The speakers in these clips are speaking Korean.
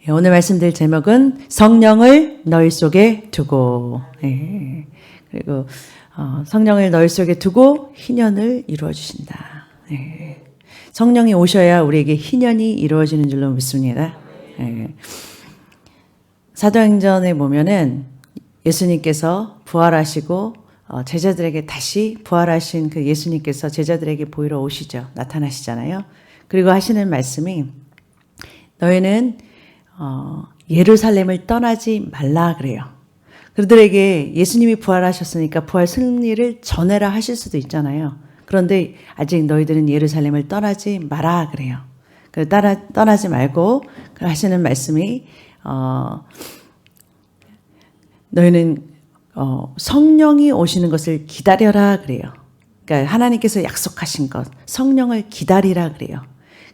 오늘 말씀드릴 제목은 성령을 너희 속에 두고, 그리고 성령을 너희 속에 두고 희년을 이루어 주신다. 성령이 오셔야 우리에게 희년이 이루어지는 줄로 믿습니다. 사도행전에 보면은 예수님께서 부활하시고 제자들에게 다시 부활하신 그 예수님께서 제자들에게 보이러 오시죠. 나타나시잖아요. 그리고 하시는 말씀이 너희는 예루살렘을 떠나지 말라 그래요. 그들에게 예수님이 부활하셨으니까 부활 승리를 전해라 하실 수도 있잖아요. 그런데 아직 너희들은 예루살렘을 떠나지 마라 그래요. 떠나지 말고 하시는 말씀이 너희는 성령이 오시는 것을 기다려라 그래요. 그러니까 하나님께서 약속하신 것, 성령을 기다리라 그래요.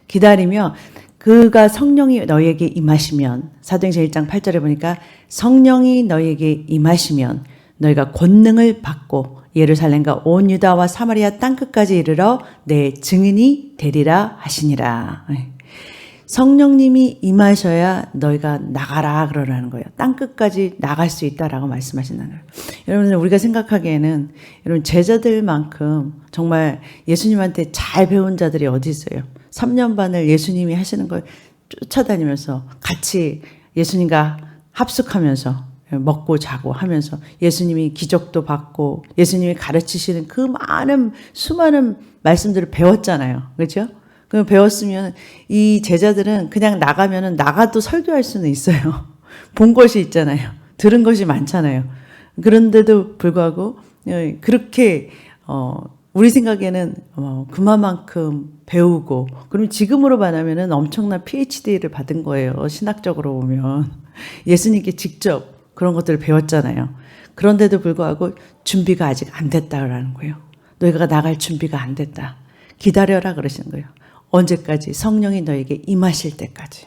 기다리며 그가 성령이 너희에게 임하시면, 사도행전 1장 8절에 보니까 성령이 너희에게 임하시면 너희가 권능을 받고 예루살렘과 온 유다와 사마리아 땅끝까지 이르러 내 증인이 되리라 하시니라. 성령님이 임하셔야 너희가 나가라 그러라는 거예요. 땅끝까지 나갈 수 있다라고 말씀하신다는 거예요. 여러분, 우리가 생각하기에는 여러분 제자들만큼 정말 예수님한테 잘 배운 자들이 어디 있어요? 3년 반을 예수님이 하시는 걸 쫓아다니면서 같이 예수님과 합숙하면서 먹고 자고 하면서 예수님이 기적도 받고 예수님이 가르치시는 그 많은 수많은 말씀들을 배웠잖아요. 그렇죠? 그럼 배웠으면 이 제자들은 그냥 나가도 설교할 수는 있어요. 본 것이 있잖아요. 들은 것이 많잖아요. 그런데도 불구하고 그렇게 우리 생각에는 그만큼 배우고, 그럼 지금으로 말하면 엄청난 PhD를 받은 거예요. 신학적으로 보면. 예수님께 직접 그런 것들을 배웠잖아요. 그런데도 불구하고 준비가 아직 안 됐다라는 거예요. 너희가 나갈 준비가 안 됐다. 기다려라 그러시는 거예요. 언제까지? 성령이 너에게 임하실 때까지.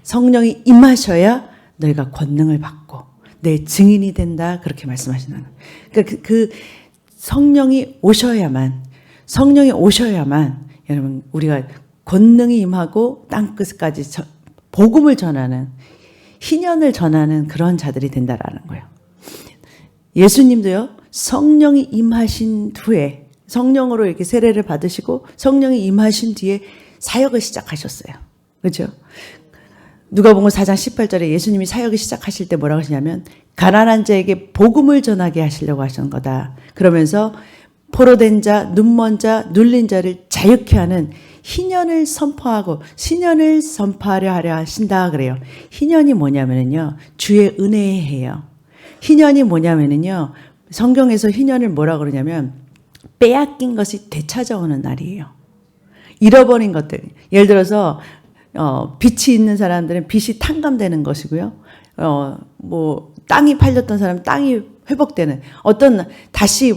성령이 임하셔야 너희가 권능을 받고 내 증인이 된다. 그렇게 말씀하시는 거예요. 그러니까 그 성령이 오셔야만 여러분 우리가 권능이 임하고 땅끝까지 복음을 전하는, 희년을 전하는 그런 자들이 된다라는 거예요. 예수님도요, 성령이 임하신 후에 성령으로 이렇게 세례를 받으시고 성령이 임하신 뒤에 사역을 시작하셨어요. 그렇죠? 누가복음 4장 18절에 예수님이 사역을 시작하실 때 뭐라고 하시냐면 가난한 자에게 복음을 전하게 하시려고 하신 거다. 그러면서 포로된 자, 눈먼 자, 눌린 자를 자유케 하는 희년을 선포하고 신년을 선포하려 하신다 그래요. 희년이 뭐냐면요, 주의 은혜예요. 희년이 뭐냐면요, 성경에서 희년을 뭐라고 그러냐면 빼앗긴 것이 되찾아오는 날이에요. 잃어버린 것들. 예를 들어서 빚이 있는 사람들은 빚이 탕감되는 것이고요. 땅이 팔렸던 사람은 땅이 회복되는, 다시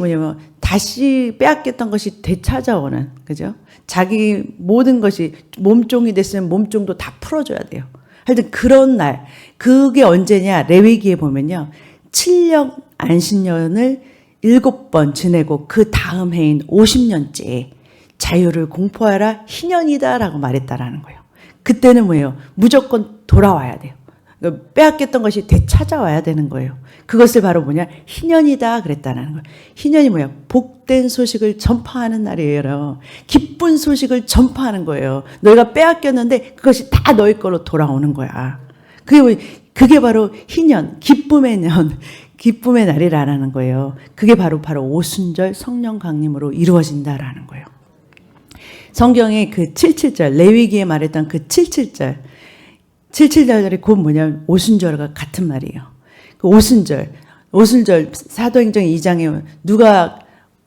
빼앗겼던 것이 되찾아오는, 그죠? 자기 모든 것이 몸종이 됐으면 몸종도 다 풀어줘야 돼요. 하여튼 그런 날, 그게 언제냐? 레위기에 보면요, 7년 안식년을 7번 지내고 그 다음 해인 50년째 자유를 공포하라 희년이다라고 말했다라는 거예요. 그때는 뭐예요? 무조건 돌아와야 돼요. 빼앗겼던 것이 되찾아와야 되는 거예요. 그것을 바로 희년이다 그랬다는 거예요. 희년이 뭐야? 복된 소식을 전파하는 날이에요. 기쁜 소식을 전파하는 거예요. 너희가 빼앗겼는데 그것이 다 너희 걸로 돌아오는 거야. 그게 바로 희년, 기쁨의 날이라는 거예요. 그게 바로 오순절 성령 강림으로 이루어진다라는 거예요. 성경의 그 77절, 레위기에 말했던 그 77절이 곧 뭐냐면 오순절과 같은 말이에요. 그 오순절 사도행전 2장에 누가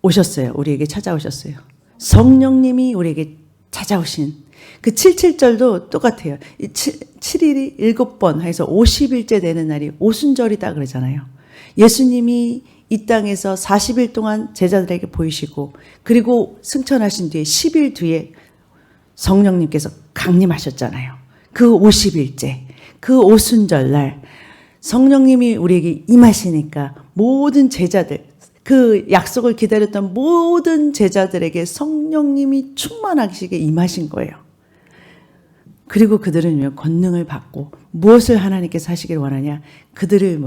오셨어요? 우리에게 찾아오셨어요. 성령님이 우리에게 찾아오신 그 77절도 똑같아요. 7일이 7번 해서 50일째 되는 날이 오순절이다 그러잖아요. 예수님이 이 땅에서 40일 동안 제자들에게 보이시고 그리고 승천하신 뒤에 10일 뒤에 성령님께서 강림하셨잖아요. 그 50일째, 그 오순절날 성령님이 우리에게 임하시니까 모든 제자들, 그 약속을 기다렸던 모든 제자들에게 성령님이 충만하시게 임하신 거예요. 그리고 그들은 권능을 받고 무엇을 하나님께서 하시길 원하냐? 그들을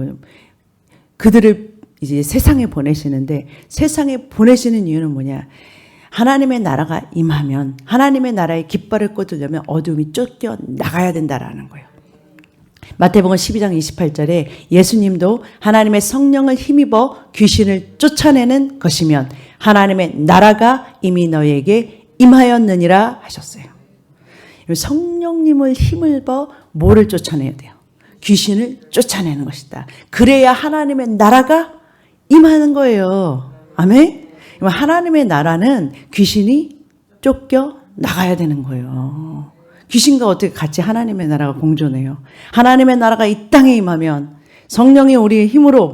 이제 세상에 보내시는데 세상에 보내시는 이유는 뭐냐? 하나님의 나라가 임하면 하나님의 나라의 깃발을 꽂으려면 어둠이 쫓겨 나가야 된다라는 거예요. 마태복음 12장 28절에 예수님도 하나님의 성령을 힘입어 귀신을 쫓아내는 것이면 하나님의 나라가 이미 너희에게 임하였느니라 하셨어요. 성령님을 힘입어 뭐를 쫓아내야 돼요? 귀신을 쫓아내는 것이다. 그래야 하나님의 나라가 임하는 거예요. 아멘? 하나님의 나라는 귀신이 쫓겨 나가야 되는 거예요. 귀신과 어떻게 같이 하나님의 나라가 공존해요? 하나님의 나라가 이 땅에 임하면 성령이 우리의 힘으로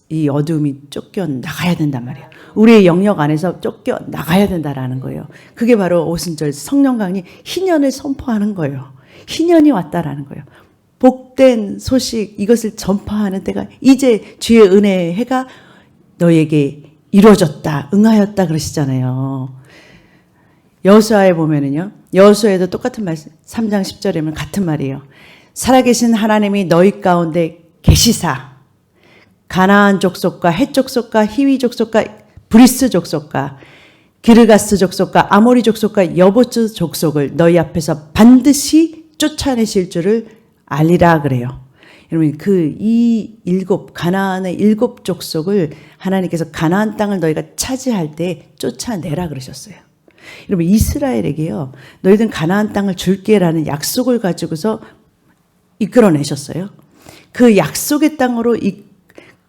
이 어둠이 쫓겨 나가야 된단 말이에요. 우리의 영역 안에서 쫓겨 나가야 된다라는 거예요. 그게 바로 오순절 성령강이 희년을 선포하는 거예요. 희년이 왔다라는 거예요. 복된 소식 이것을 전파하는 때가 이제 주의 은혜의 해가 너에게 이루어졌다, 응하였다 그러시잖아요. 여호수아에 보면은요, 여호수아에도 똑같은 말씀, 3장 10절이면 같은 말이에요. 살아계신 하나님이 너희 가운데 계시사 가나안 족속과 헷 족속과 히위 족속과 브리스 족속과 기르가스 족속과 아모리 족속과 여보스 족속을 너희 앞에서 반드시 쫓아내실 줄을 알리라 그래요. 여러분 가나안의 7 족속을 하나님께서 가나안 땅을 너희가 차지할 때 쫓아내라 그러셨어요. 여러분 이스라엘에게요, 너희들은 가나안 땅을 줄게라는 약속을 가지고서 이끌어내셨어요. 그 약속의 땅으로 이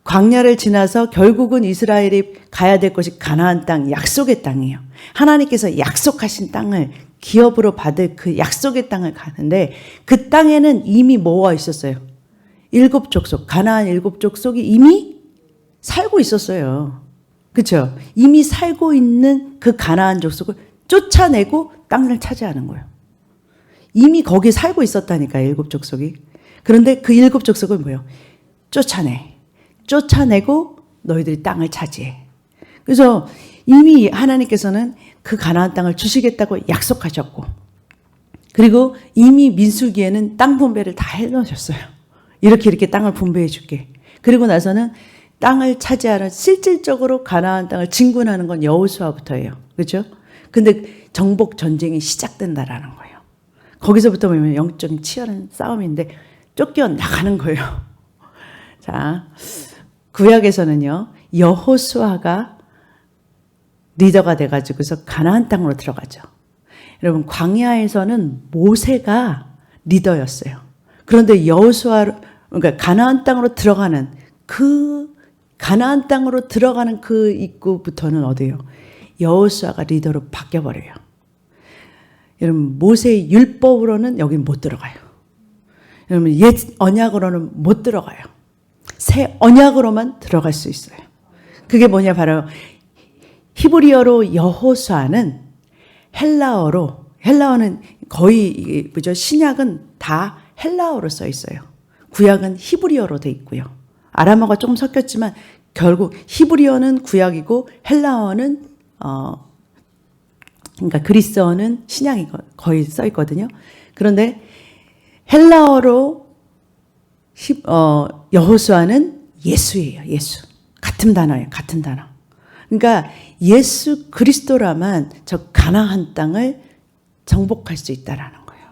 광야를 지나서 결국은 이스라엘이 가야 될 것이 가나안 땅, 약속의 땅이에요. 하나님께서 약속하신 땅을 기업으로 받을 그 약속의 땅을 가는데 그 땅에는 이미 뭐가 있었어요? 7 족속, 가나안 7 족속이 이미 살고 있었어요. 그렇죠? 이미 살고 있는 그 가나안 족속을 쫓아내고 땅을 차지하는 거예요. 이미 거기 살고 있었다니까 7 족속이. 그런데 그 7 족속을 뭐예요? 쫓아내고 너희들이 땅을 차지해. 그래서 이미 하나님께서는 그 가나안 땅을 주시겠다고 약속하셨고, 그리고 이미 민수기에는 땅 분배를 다 해놓으셨어요. 이렇게 땅을 분배해 줄게. 그리고 나서는 땅을 차지하는 실질적으로 가나안 땅을 진군하는 건 여호수아부터예요. 그렇죠? 근데 정복 전쟁이 시작된다라는 거예요. 거기서부터 보면 영적인 치열한 싸움인데 쫓겨 나가는 거예요. 자, 구약에서는요, 여호수아가 리더가 돼가지고서 가나안 땅으로 들어가죠. 여러분 광야에서는 모세가 리더였어요. 그런데 그러니까 가나안 땅으로 들어가는 그 입구부터는 어디예요? 여호수아가 리더로 바뀌어버려요. 여러분 모세의 율법으로는 여긴 못 들어가요. 여러분 옛 언약으로는 못 들어가요. 새 언약으로만 들어갈 수 있어요. 그게 뭐냐, 바로 히브리어로 여호수아는 헬라어는 거의 신약은 다 헬라어로 써 있어요. 구약은 히브리어로 돼 있고요. 아람어가 조금 섞였지만 결국 히브리어는 구약이고 헬라어는 그러니까 그리스어는 신약이 거의 써 있거든요. 그런데 헬라어로 여호수아는 예수예요. 예수. 같은 단어예요. 같은 단어. 그러니까 예수 그리스도라만 저 가나안 땅을 정복할 수 있다라는 거예요.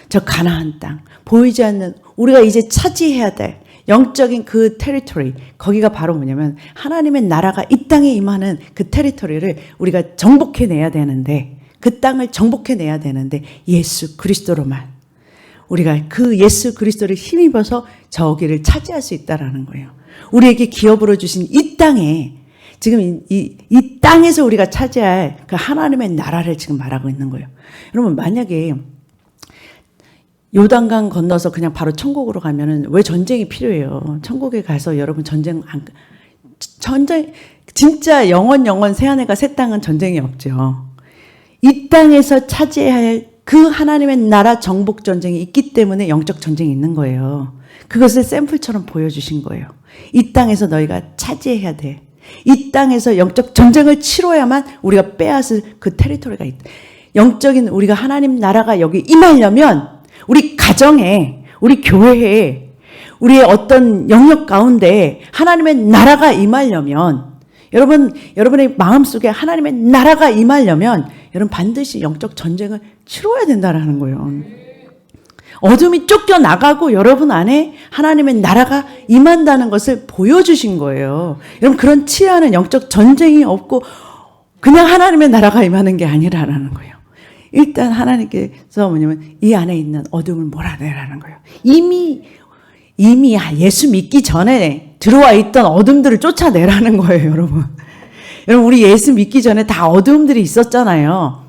저 가나안 땅, 보이지 않는 우리가 이제 차지해야 될 영적인 그 테리토리, 거기가 바로 뭐냐면 하나님의 나라가 이 땅에 임하는 그 테리토리를 우리가 정복해내야 되는데, 그 땅을 정복해내야 되는데 예수 그리스도로만 우리가 그 예수 그리스도를 힘입어서 저기를 차지할 수 있다라는 거예요. 우리에게 기업으로 주신 이 땅에 지금 이 땅에서 우리가 차지할 그 하나님의 나라를 지금 말하고 있는 거예요. 여러분 만약에 요단강 건너서 그냥 바로 천국으로 가면은 왜 전쟁이 필요해요? 천국에 가서 여러분 전쟁 진짜 영원 새하늘과 새 땅은 전쟁이 없죠. 이 땅에서 차지해야 할 그 하나님의 나라 정복 전쟁이 있기 때문에 영적 전쟁이 있는 거예요. 그것을 샘플처럼 보여주신 거예요. 이 땅에서 너희가 차지해야 돼. 이 땅에서 영적 전쟁을 치러야만 우리가 빼앗을 그 테리토리가 있다. 영적인 우리가 하나님 나라가 여기 임하려면 우리 가정에, 우리 교회에, 우리의 어떤 영역 가운데 하나님의 나라가 임하려면 여러분의 마음속에 하나님의 나라가 임하려면 여러분 반드시 영적 전쟁을 치러야 된다라는 거예요. 어둠이 쫓겨나가고 여러분 안에 하나님의 나라가 임한다는 것을 보여주신 거예요. 여러분 그런 치하는 영적 전쟁이 없고 그냥 하나님의 나라가 임하는 게 아니라는 거예요. 일단 하나님께서 뭐냐면 이 안에 있는 어둠을 몰아내라는 거예요. 이미 예수 믿기 전에 들어와 있던 어둠들을 쫓아내라는 거예요, 여러분. 여러분 우리 예수 믿기 전에 다 어둠들이 있었잖아요.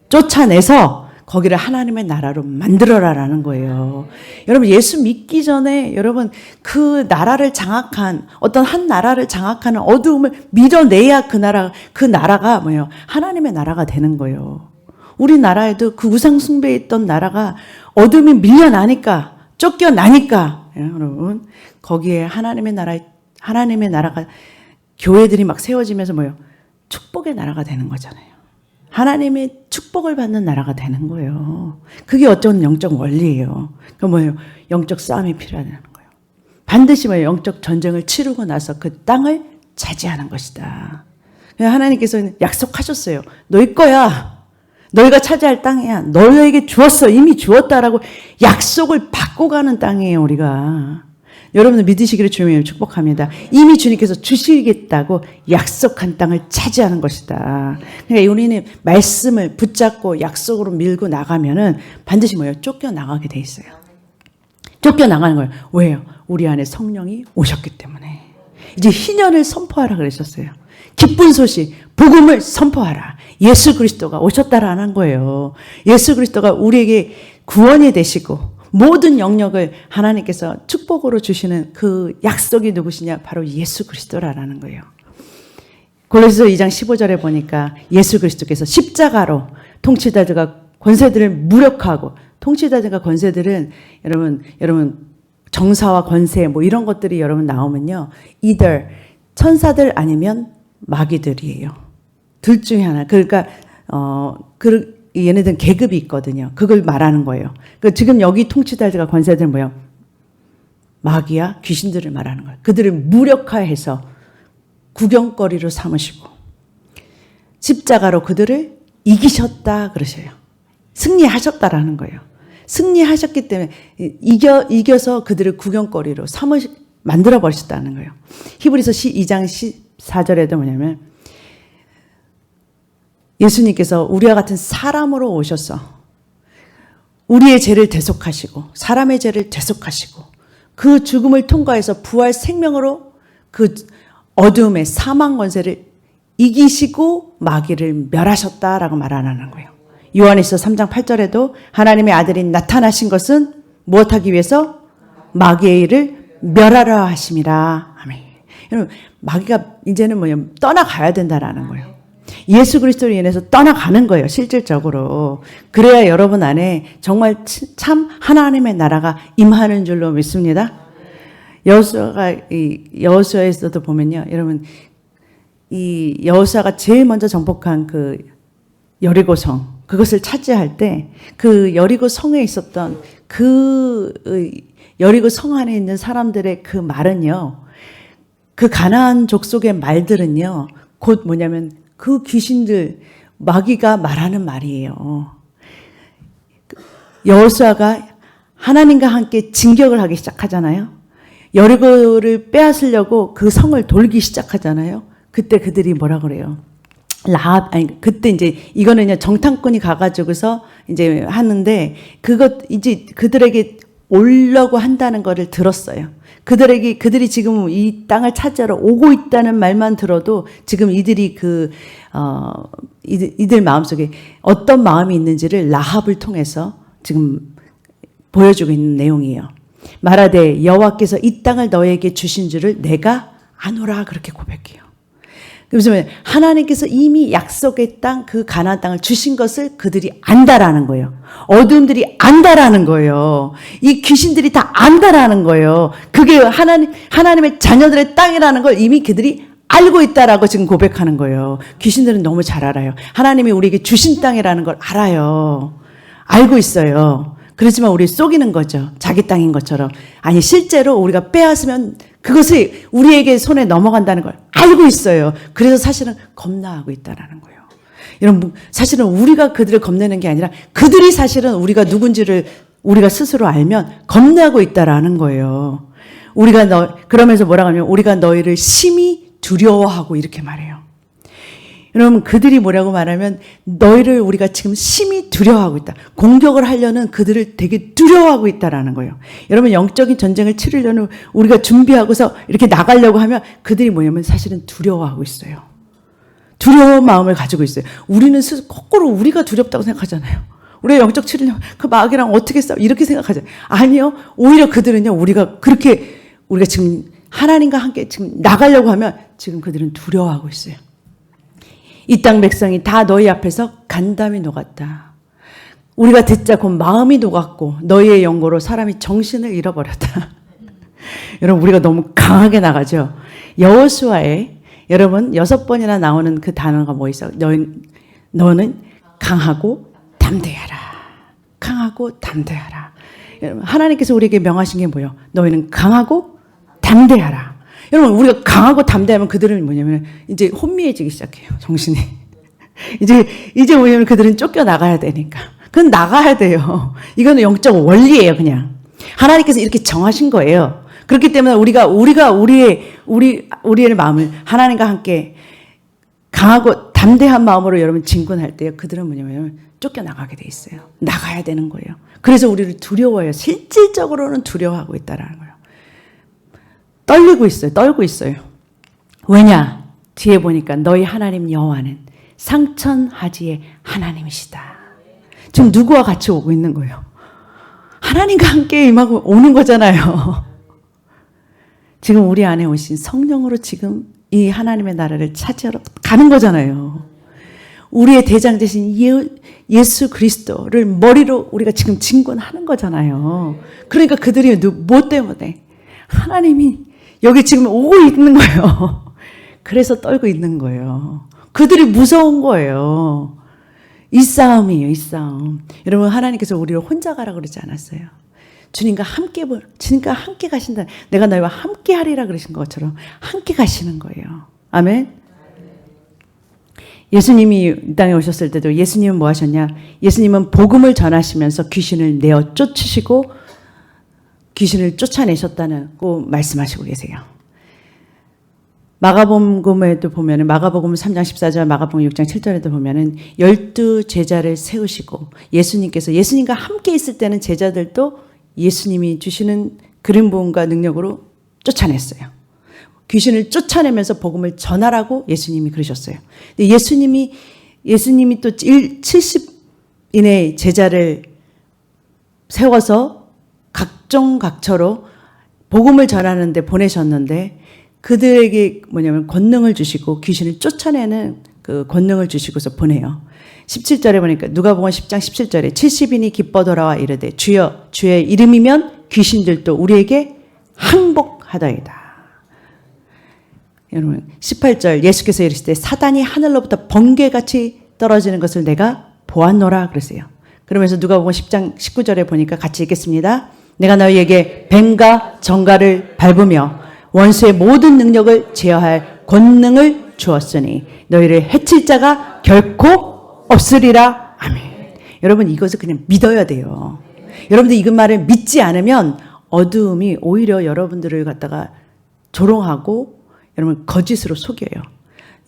쫓아내서 거기를 하나님의 나라로 만들어라라는 거예요. 여러분 예수 믿기 전에 여러분 그 나라를 장악한 어떤 한 나라를 장악하는 어두움을 밀어내야 그 나라가 뭐예요? 하나님의 나라가 되는 거예요. 우리나라에도 그 우상 숭배했던 나라가 어둠이 밀려나니까 쫓겨나니까 여러분 거기에 하나님의 나라가 교회들이 막 세워지면서 뭐예요? 축복의 나라가 되는 거잖아요. 하나님의 축복을 받는 나라가 되는 거예요. 그게 어떤 영적 원리예요. 그 뭐예요? 영적 싸움이 필요하다는 거예요. 반드시 뭐예요? 영적 전쟁을 치르고 나서 그 땅을 차지하는 것이다. 하나님께서는 약속하셨어요. 너희 거야. 너희가 차지할 땅이야. 너희에게 주었어. 이미 주었다라고 약속을 받고 가는 땅이에요, 우리가. 여러분들 믿으시기를 주님을 축복합니다. 이미 주님께서 주시겠다고 약속한 땅을 차지하는 것이다. 그러니까 우리는 말씀을 붙잡고 약속으로 밀고 나가면은 반드시 뭐예요? 쫓겨나가게 돼 있어요. 쫓겨나가는 거예요. 왜요? 우리 안에 성령이 오셨기 때문에. 이제 희년을 선포하라 그러셨어요. 기쁜 소식, 복음을 선포하라. 예수 그리스도가 오셨다라는 거예요. 예수 그리스도가 우리에게 구원이 되시고 모든 영역을 하나님께서 축복으로 주시는 그 약속이 누구시냐? 바로 예수 그리스도라는 거예요. 골로새서 2장 15절에 보니까 예수 그리스도께서 십자가로 통치자들과 권세들을 무력하고, 통치자들과 권세들은 여러분 정사와 권세 뭐 이런 것들이 여러분 나오면요, either 천사들 아니면 마귀들이에요. 둘 중에 하나. 그러니까 얘네들은 계급이 있거든요. 그걸 말하는 거예요. 그러니까 지금 여기 통치자들과 권세들은 뭐예요? 마귀야 귀신들을 말하는 거예요. 그들을 무력화해서 구경거리로 삼으시고 십자가로 그들을 이기셨다 그러셔요. 승리하셨다라는 거예요. 승리하셨기 때문에 이겨서 그들을 구경거리로 만들어 버리셨다는 거예요. 히브리서 2장 14절에도 뭐냐면 예수님께서 우리와 같은 사람으로 오셔서 우리의 죄를 대속하시고 사람의 죄를 대속하시고 그 죽음을 통과해서 부활 생명으로 그 어둠의 사망 권세를 이기시고 마귀를 멸하셨다라고 말하는 거예요. 요한일서 3장 8절에도 하나님의 아들이 나타나신 것은 무엇하기 위해서? 마귀의 일을 멸하려 하심이라. 아멘. 여러분 마귀가 이제는 뭐냐면 떠나가야 된다라는 거예요. 예수 그리스도로 인해서 떠나가는 거예요. 실질적으로. 그래야 여러분 안에 정말 참 하나님의 나라가 임하는 줄로 믿습니다. 여호수아에서도 보면요, 여러분 이 여호수아가 제일 먼저 정복한 그 여리고성, 그것을 차지할 때 그 여리고 성에 있었던 그 여리고 성 안에 있는 사람들의 그 말은요, 그 가나안 족속의 말들은요, 곧 뭐냐면 그 귀신들, 마귀가 말하는 말이에요. 여호수아가 하나님과 함께 진격을 하기 시작하잖아요. 여리고를 빼앗으려고 그 성을 돌기 시작하잖아요. 그때 그들이 뭐라 그래요? 그때 이제 이거는 정탐꾼이 가가지고서 이제 하는데 이제 그들에게 오려고 한다는 거를 들었어요. 그들이 지금 이 땅을 차지하러 오고 있다는 말만 들어도 지금 이들이 이들 마음속에 어떤 마음이 있는지를 라합을 통해서 지금 보여주고 있는 내용이에요. 말하되 여호와께서 이 땅을 너에게 주신 줄을 내가 아노라 그렇게 고백해요. 그래서 하나님께서 이미 약속의 땅, 그 가나안 땅을 주신 것을 그들이 안다라는 거예요. 어둠들이 안다라는 거예요. 이 귀신들이 다 안다라는 거예요. 그게 하나님의 자녀들의 땅이라는 걸 이미 그들이 알고 있다라고 지금 고백하는 거예요. 귀신들은 너무 잘 알아요. 하나님이 우리에게 주신 땅이라는 걸 알아요. 알고 있어요. 그렇지만 우리 속이는 거죠. 자기 땅인 것처럼. 아니 실제로 우리가 빼앗으면 그것이 우리에게 손에 넘어간다는 걸 알고 있어요. 그래서 사실은 겁나하고 있다라는 거예요. 여러분 사실은 우리가 그들을 겁내는 게 아니라 그들이 사실은 우리가 누군지를 우리가 스스로 알면 겁내하고 있다라는 거예요. 그러면서 뭐라고 하냐면 우리가 너희를 심히 두려워하고 이렇게 말해요. 여러분 그들이 뭐라고 말하면 너희를 우리가 지금 심히 두려워하고 있다. 공격을 하려는 그들을 되게 두려워하고 있다라는 거예요. 여러분 영적인 전쟁을 치르려는 우리가 준비하고서 이렇게 나가려고 하면 그들이 뭐냐면 사실은 두려워하고 있어요. 두려운 마음을 가지고 있어요. 우리는 거꾸로 우리가 두렵다고 생각하잖아요. 우리가 영적 치르려면 그 마귀랑 어떻게 싸워 이렇게 생각하잖아요. 아니요. 오히려 그들은요. 우리가 지금 하나님과 함께 지금 나가려고 하면 지금 그들은 두려워하고 있어요. 이 땅 백성이 다 너희 앞에서 간담이 녹았다. 우리가 듣자 곧 마음이 녹았고 너희의 연고로 사람이 정신을 잃어버렸다. 여러분 우리가 너무 강하게 나가죠. 여호수아에 여러분 6번이나 나오는 그 단어가 뭐 있어? 너는 강하고 담대하라. 강하고 담대하라. 여러분 하나님께서 우리에게 명하신 게 뭐예요? 너희는 강하고 담대하라. 여러분 우리가 강하고 담대하면 그들은 뭐냐면 이제 혼미해지기 시작해요. 정신이. 이제 뭐냐면 그들은 쫓겨나가야 되니까. 그건 나가야 돼요. 이거는 영적 원리예요. 그냥. 하나님께서 이렇게 정하신 거예요. 그렇기 때문에 우리가 우리의 마음을 하나님과 함께 강하고 담대한 마음으로 여러분 진군할 때요. 그들은 뭐냐면 쫓겨나가게 돼 있어요. 나가야 되는 거예요. 그래서 우리를 두려워해요. 실질적으로는 두려워하고 있다라는 거예요. 떨고 있어요. 왜냐? 뒤에 보니까 너희 하나님 여호와는 상천하지의 하나님이시다. 지금 누구와 같이 오고 있는 거예요? 하나님과 함께 임하고 오는 거잖아요. 지금 우리 안에 오신 성령으로 지금 이 하나님의 나라를 차지하러 가는 거잖아요. 우리의 대장 되신 예수 그리스도를 머리로 우리가 지금 진군하는 거잖아요. 그러니까 그들이 뭐 때문에? 하나님이 여기 지금 오고 있는 거예요. 그래서 떨고 있는 거예요. 그들이 무서운 거예요. 이 싸움이에요, 이 싸움. 여러분, 하나님께서 우리를 혼자 가라고 그러지 않았어요. 주님과 함께 가신다. 내가 너희와 함께 하리라 그러신 것처럼 함께 가시는 거예요. 아멘. 예수님이 이 땅에 오셨을 때도 예수님은 뭐 하셨냐? 예수님은 복음을 전하시면서 귀신을 내어 쫓으시고 귀신을 쫓아내셨다고 말씀하시고 계세요. 마가복음에도 보면은 마가복음 3장 14절, 마가복음 6장 7절에도 보면은 12 제자를 세우시고 예수님과 함께 있을 때는 제자들도 예수님이 주시는 그림 부음과 능력으로 쫓아냈어요. 귀신을 쫓아내면서 복음을 전하라고 예수님이 그러셨어요. 근데 예수님이 또 70인의 제자를 세워서 각종각처로 복음을 전하는데 보내셨는데 그들에게 뭐냐면 권능을 주시고 귀신을 쫓아내는 그 권능을 주시고서 보내요. 17절에 보니까 누가복음 10장 17절에 70인이 기뻐 돌아와 이르되 주여 주의 이름이면 귀신들도 우리에게 항복하더이다. 여러분 18절 예수께서 이르시되 사단이 하늘로부터 번개같이 떨어지는 것을 내가 보았노라 그러세요. 그러면서 누가복음 10장 19절에 보니까 같이 읽겠습니다. 내가 너희에게 뱀과 정갈을 밟으며 원수의 모든 능력을 제어할 권능을 주었으니 너희를 해칠 자가 결코 없으리라. 아멘. 여러분 이것을 그냥 믿어야 돼요. 여러분들 이 말을 믿지 않으면 어두움이 오히려 여러분들을 갖다가 조롱하고 여러분 거짓으로 속여요.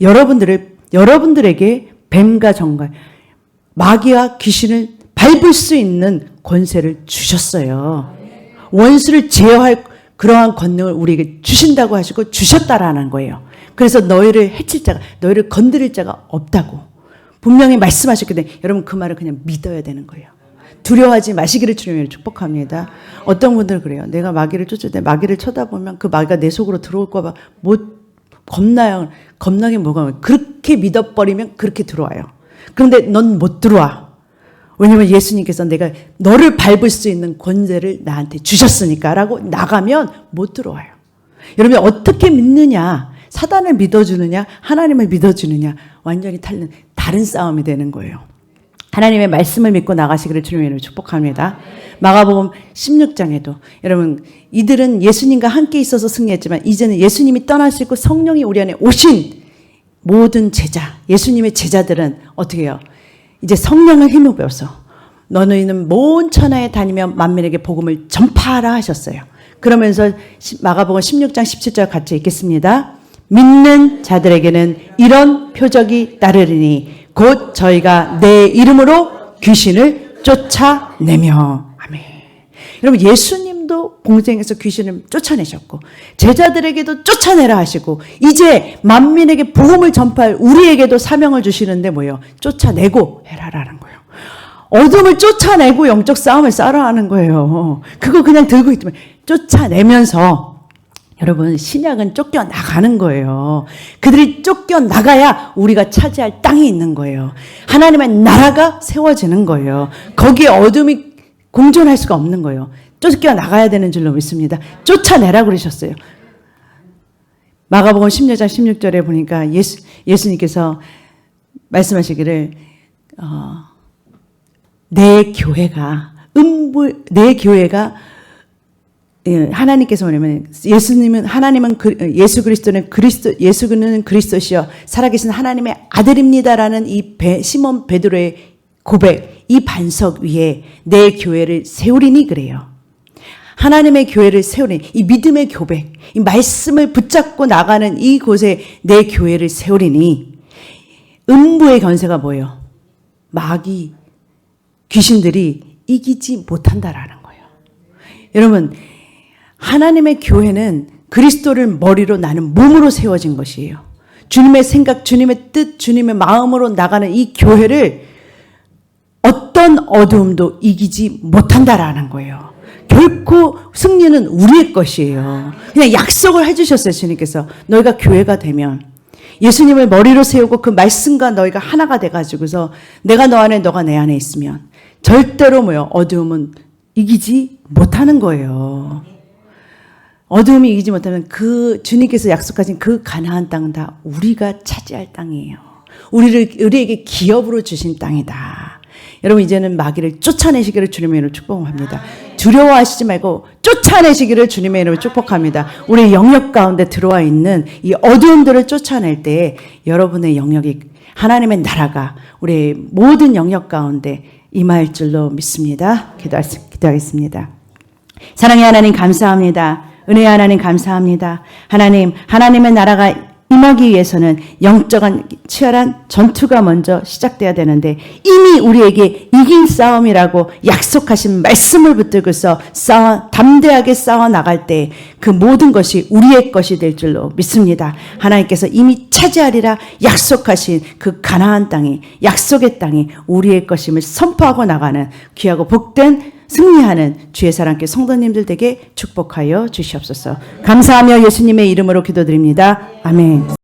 여러분들에게 뱀과 정갈, 마귀와 귀신을 밟을 수 있는 권세를 주셨어요. 원수를 제어할 그러한 권능을 우리에게 주신다고 하시고 주셨다라는 거예요. 그래서 너희를 해칠 자가, 너희를 건드릴 자가 없다고 분명히 말씀하셨기 때문에 여러분 그 말을 그냥 믿어야 되는 거예요. 두려워하지 마시기를 주님으로 축복합니다. 어떤 분들은 그래요. 내가 마귀를 쫓을 때 마귀를 쳐다보면 그 마귀가 내 속으로 들어올까 봐 겁나요. 겁나게 뭐가 그렇게 믿어버리면 그렇게 들어와요. 그런데 넌 못 들어와. 왜냐면 예수님께서 내가 너를 밟을 수 있는 권세를 나한테 주셨으니까 라고 나가면 못 들어와요. 여러분 어떻게 믿느냐? 사단을 믿어주느냐 하나님을 믿어주느냐 완전히 다른 싸움이 되는 거예요. 하나님의 말씀을 믿고 나가시기를 주님의 이름으로 축복합니다. 마가복음 16장에도 여러분 이들은 예수님과 함께 있어서 승리했지만 이제는 예수님이 떠나시고 성령이 우리 안에 오신 모든 제자, 예수님의 제자들은 어떻게 해요? 이제 성령을 힘을 배워서 너희는 온 천하에 다니며 만민에게 복음을 전파하라 하셨어요. 그러면서 마가복음 16장 17절 같이 읽겠습니다. 믿는 자들에게는 이런 표적이 따르리니 곧 저희가 내 이름으로 귀신을 쫓아내며. 아멘. 여러분 예수님도 공생에서 귀신을 쫓아내셨고 제자들에게도 쫓아내라 하시고 이제 만민에게 복음을 전파할 우리에게도 사명을 주시는데 뭐예요? 쫓아내고 해라라는 거예요. 어둠을 쫓아내고 영적 싸움을 싸라 하는 거예요. 그거 그냥 들고 있으면 쫓아내면서 여러분 신약은 쫓겨나가는 거예요. 그들이 쫓겨나가야 우리가 차지할 땅이 있는 거예요. 하나님의 나라가 세워지는 거예요. 거기에 어둠이 공존할 수가 없는 거예요. 쫓겨나가야 되는 줄로 믿습니다. 쫓아내라 그러셨어요. 마가복음 16장 16절에 보니까 예수님께서 말씀하시기를 내 교회가 하나님께서 뭐냐면 하나님은 예수 그리스도는 그리스도시여 살아계신 하나님의 아들입니다라는 이 시몬 베드로의 고백, 이 반석 위에 내 교회를 세우리니 그래요. 하나님의 교회를 세우리니 이 믿음의 고백, 이 말씀을 붙잡고 나가는 이곳에 내 교회를 세우리니 음부의 권세가 뭐예요? 마귀, 귀신들이 이기지 못한다라는 거예요. 여러분 하나님의 교회는 그리스도를 머리로 나는 몸으로 세워진 것이에요. 주님의 생각, 주님의 뜻, 주님의 마음으로 나가는 이 교회를 어떤 어두움도 이기지 못한다라는 거예요. 결코 승리는 우리의 것이에요. 그냥 약속을 해주셨어요. 주님께서 너희가 교회가 되면 예수님을 머리로 세우고 그 말씀과 너희가 하나가 돼가지고서 내가 너 안에 너가 내 안에 있으면 절대로 뭐요? 어두움은 이기지 못하는 거예요. 어두움이 이기지 못하면 그 주님께서 약속하신 그 가나안 땅은 다 우리가 차지할 땅이에요. 우리에게 기업으로 주신 땅이다. 여러분 이제는 마귀를 쫓아내시기를 주님의 이름으로 축복합니다. 두려워하시지 말고 쫓아내시기를 주님의 이름으로 축복합니다. 우리 영역 가운데 들어와 있는 이 어두움들을 쫓아낼 때 여러분의 영역이 하나님의 나라가 우리 모든 영역 가운데 임할 줄로 믿습니다. 기도하겠습니다. 사랑의 하나님 감사합니다. 은혜의 하나님 감사합니다. 하나님의 나라가 임하기 위해서는 영적인 치열한 전투가 먼저 시작돼야 되는데 이미 우리에게 이긴 싸움이라고 약속하신 말씀을 붙들고서 담대하게 싸워 나갈 때 그 모든 것이 우리의 것이 될 줄로 믿습니다. 하나님께서 이미 차지하리라 약속하신 그 가나안 땅이 약속의 땅이 우리의 것임을 선포하고 나가는 귀하고 복된 승리하는 주의 사랑께 성도님들 되게 축복하여 주시옵소서. 감사하며 예수님의 이름으로 기도드립니다. 아멘.